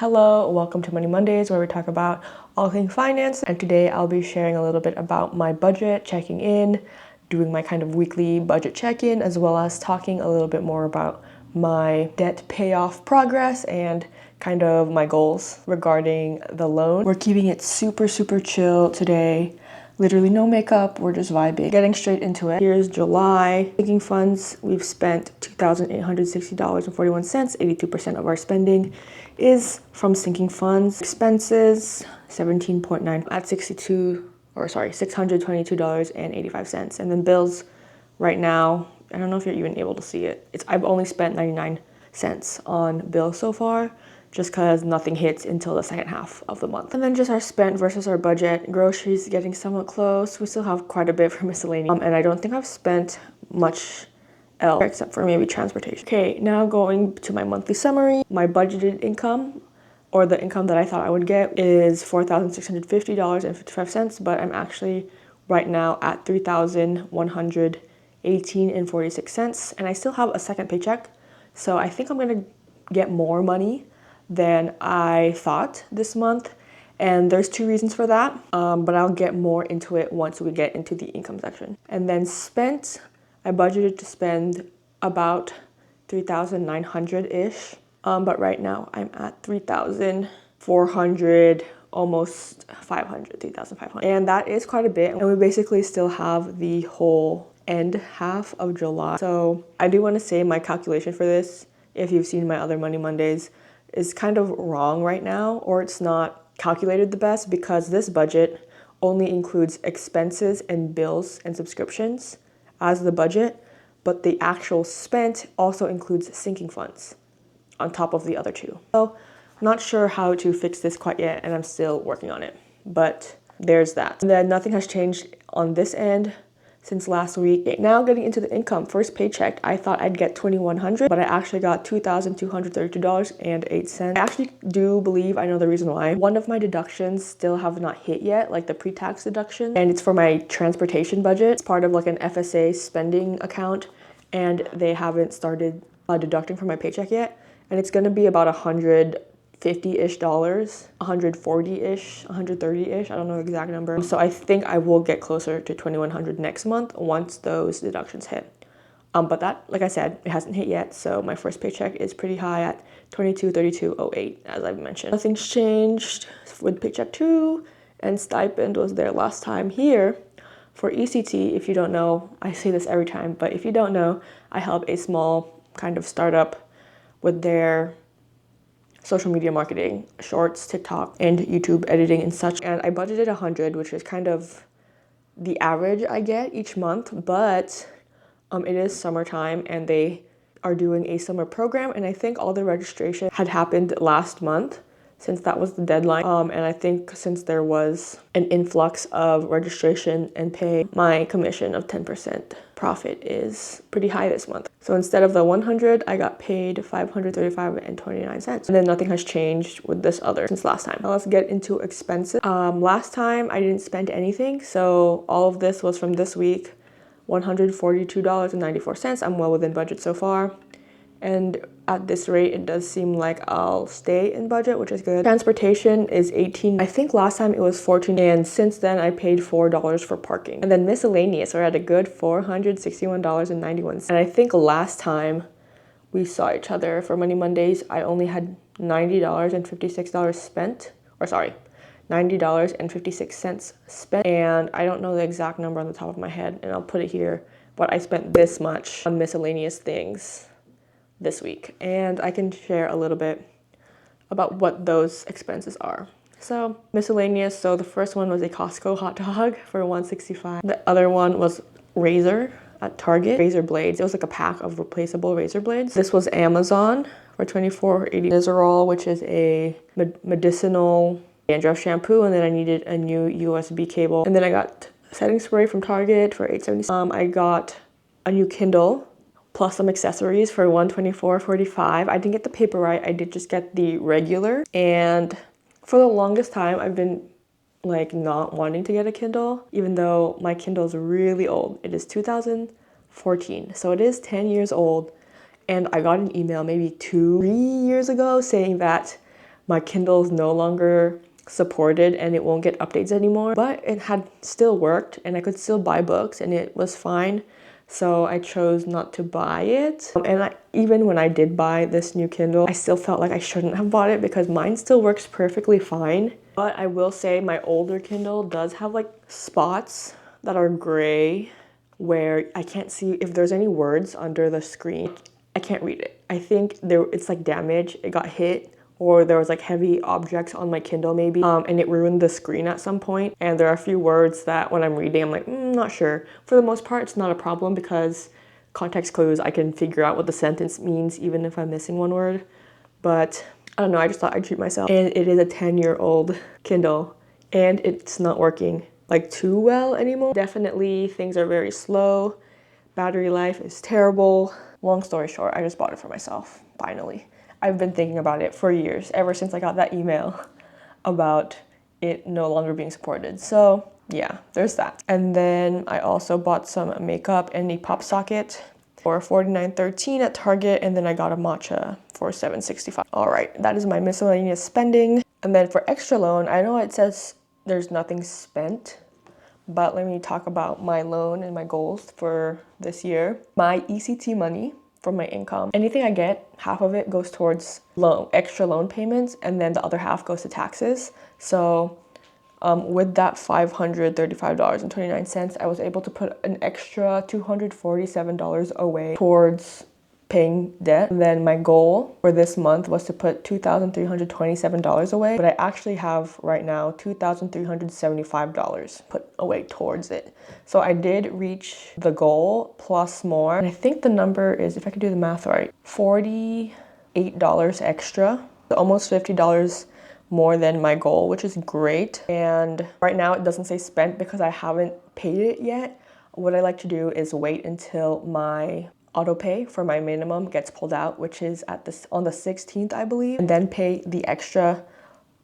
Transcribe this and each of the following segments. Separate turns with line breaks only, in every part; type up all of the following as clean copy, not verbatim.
Hello, welcome to Money Mondays, where we talk about all things finance. And today I'll be sharing a little bit about my budget, checking in, doing my kind of weekly budget check-in, as well as talking a little bit more about my debt payoff progress and kind of my goals regarding the loan. We're keeping it super chill today. Literally no makeup, we're just vibing. Getting straight into it. Here's July. Sinking funds, we've spent $2,860.41. 82% of our spending is from sinking funds. Expenses, 17.9 at $622.85. And then bills right now, I don't know if you're even able to see it. I've only spent 99 cents on bills so far, just because nothing hits until the second half of the month. And then just our spent versus our budget. Groceries getting somewhat close. We still have quite a bit for miscellaneous. And I don't think I've spent much else except for maybe transportation. Okay, now going to my monthly summary. My budgeted income, or the income that I thought I would get, is $4,650.55, but I'm actually right now at $3,118.46, and I still have a second paycheck. So I think I'm gonna get more money than I thought this month. And there's two reasons for that, but I'll get more into it once we get into the income section. And then spent, I budgeted to spend about $3,900-ish, but right now I'm at $3,400, almost $3,500. And that is quite a bit. And we basically still have the whole end half of July. So I do want to say my calculation for this, if you've seen my other Money Mondays, is kind of wrong right now, or it's not calculated the best, because this budget only includes expenses and bills and subscriptions as the budget, but the actual spent also includes sinking funds on top of the other two. So I'm not sure how to fix this quite yet, and I'm still working on it, but there's that. And then nothing has changed on this end since last week. Okay, now getting into the income. First paycheck, I thought I'd get $2,100, but I actually got $2,232.08. I actually do believe I know the reason why. One of my deductions still have not hit yet, like the pre-tax deduction, and it's for my transportation budget. It's part of like an FSA spending account, and they haven't started deducting from my paycheck yet, and it's gonna be about $150-ish, $140-ish, $130-ish, I don't know the exact number. So I think I will get closer to $2,100 next month once those deductions hit. But that, like I said, it hasn't hit yet, so my first paycheck is pretty high at $2232.08, as I've mentioned. Nothing's changed with paycheck 2, and stipend was there last time. Here, for ECT, if you don't know, I say this every time, but if you don't know, I help a small kind of startup with their social media marketing, shorts, TikTok, and YouTube editing and such. And I budgeted $100, which is kind of the average I get each month, but it is summertime and they are doing a summer program, and I think all the registration had happened last month, since that was the deadline. And I think since there was an influx of registration and pay, my commission of 10% profit is pretty high this month. So instead of the 100, I got paid $535.29. And then nothing has changed with this other since last time. Now let's get into expenses. Last time I didn't spend anything, so all of this was from this week, $142.94. I'm well within budget so far. And at this rate, it does seem like I'll stay in budget, which is good. Transportation is $18. I think last time it was $14, and since then I paid $4 for parking. And then miscellaneous, we're at a good $461.91. And I think last time we saw each other for Money Mondays, I only had $90.56 spent, or sorry, $90.56 spent. And I don't know the exact number on the top of my head, and I'll put it here, but I spent this much on miscellaneous things this week, and I can share a little bit about what those expenses are. So miscellaneous, so the first one was a Costco hot dog for $165. The other one was razor at Target, razor blades. It was like a pack of replaceable razor blades. This was Amazon for $24.80. Nizoral, which is a medicinal dandruff shampoo, and then I needed a new USB cable. And then I got setting spray from Target for $8.70. I got a new Kindle plus some accessories for $124.45. I didn't get the Paperwhite, I did just get the regular. And for the longest time, I've been like not wanting to get a Kindle, even though my Kindle is really old. It is 2014, so it is 10 years old. And I got an email maybe 3 years ago saying that my Kindle is no longer supported and it won't get updates anymore, but it had still worked and I could still buy books and it was fine. So I chose not to buy it. Even when I did buy this new Kindle, I still felt like I shouldn't have bought it because mine still works perfectly fine. But I will say my older Kindle does have like spots that are gray where I can't see if there's any words under the screen. I can't read it. I think it's like damage. It got hit, or there was like heavy objects on my Kindle maybe, and it ruined the screen at some point. And there are a few words that when I'm reading, I'm like, not sure. For the most part, it's not a problem because context clues, I can figure out what the sentence means even if I'm missing one word. But I don't know, I just thought I'd treat myself. And it is a 10-year-old Kindle and it's not working like too well anymore. Definitely things are very slow. Battery life is terrible. Long story short, I just bought it for myself, finally. I've been thinking about it for years, ever since I got that email about it no longer being supported. So yeah, there's that. And then I also bought some makeup and a pop socket for $49.13 at Target, and then I got a matcha for $7.65. All right, that is my miscellaneous spending. And then for extra loan, I know it says there's nothing spent, but let me talk about my loan and my goals for this year. My ECT money from my income, anything I get, half of it goes towards extra loan payments, and then the other half goes to taxes. So with that $535.29, I was able to put an extra $247 away towards paying debt. And then my goal for this month was to put $2,327 away, but I actually have right now $2,375 put away towards it. So I did reach the goal plus more. And I think the number is, if I can do the math right, $48 extra, so almost $50 more than my goal, which is great. And right now it doesn't say spent because I haven't paid it yet. What I like to do is wait until my auto pay for my minimum gets pulled out, which is on the 16th, I believe, and then pay the extra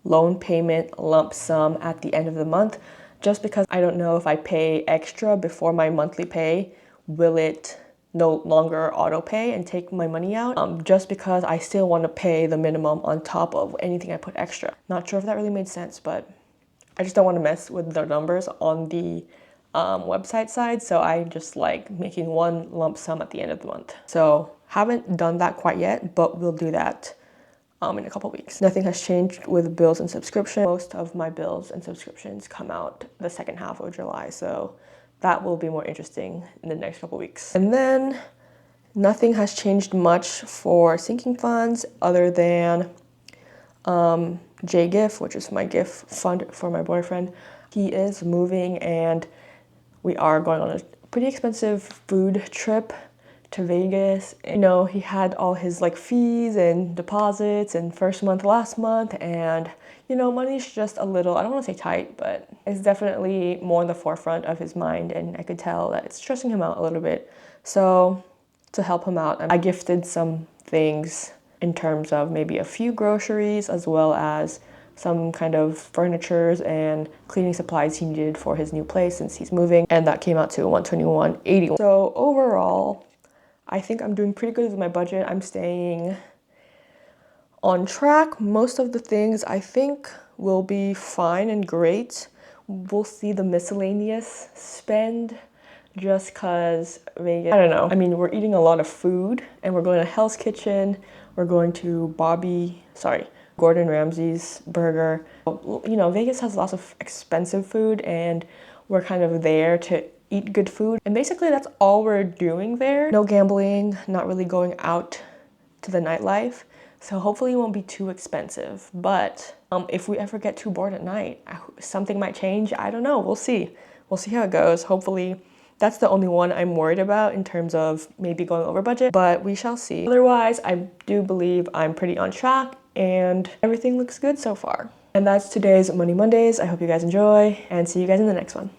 loan payment lump sum at the end of the month, just because I don't know if I pay extra before my monthly pay, will it no longer auto pay and take my money out, just because I still want to pay the minimum on top of anything I put extra. Not sure if that really made sense, but I just don't want to mess with the numbers on the website side, so I just like making one lump sum at the end of the month. So haven't done that quite yet, but we'll do that in a couple weeks. Nothing has changed with bills and subscription. Most of my bills and subscriptions come out the second half of July, so that will be more interesting in the next couple weeks. And then nothing has changed much for sinking funds other than JGIF, which is my gift fund for my boyfriend. He is moving and we are going on a pretty expensive food trip to Vegas. You know, he had all his like fees and deposits and first month, last month, and you know, money's just a little, I don't want to say tight, but it's definitely more in the forefront of his mind, and I could tell that it's stressing him out a little bit. So to help him out, I gifted some things in terms of maybe a few groceries as well as some kind of furnitures and cleaning supplies he needed for his new place since he's moving, and that came out to $121.81. So overall, I think I'm doing pretty good with my budget. I'm staying on track. Most of the things I think will be fine and great. We'll see the miscellaneous spend just cause Vegas, I don't know. I mean, we're eating a lot of food and we're going to Hell's Kitchen. We're going to Gordon Ramsay's burger. You know, Vegas has lots of expensive food and we're kind of there to eat good food. And basically that's all we're doing there. No gambling, not really going out to the nightlife. So hopefully it won't be too expensive. But if we ever get too bored at night, something might change. I don't know, we'll see. We'll see how it goes. Hopefully that's the only one I'm worried about in terms of maybe going over budget, but we shall see. Otherwise, I do believe I'm pretty on track and everything looks good so far. And that's today's Money Mondays. I hope you guys enjoy and see you guys in the next one.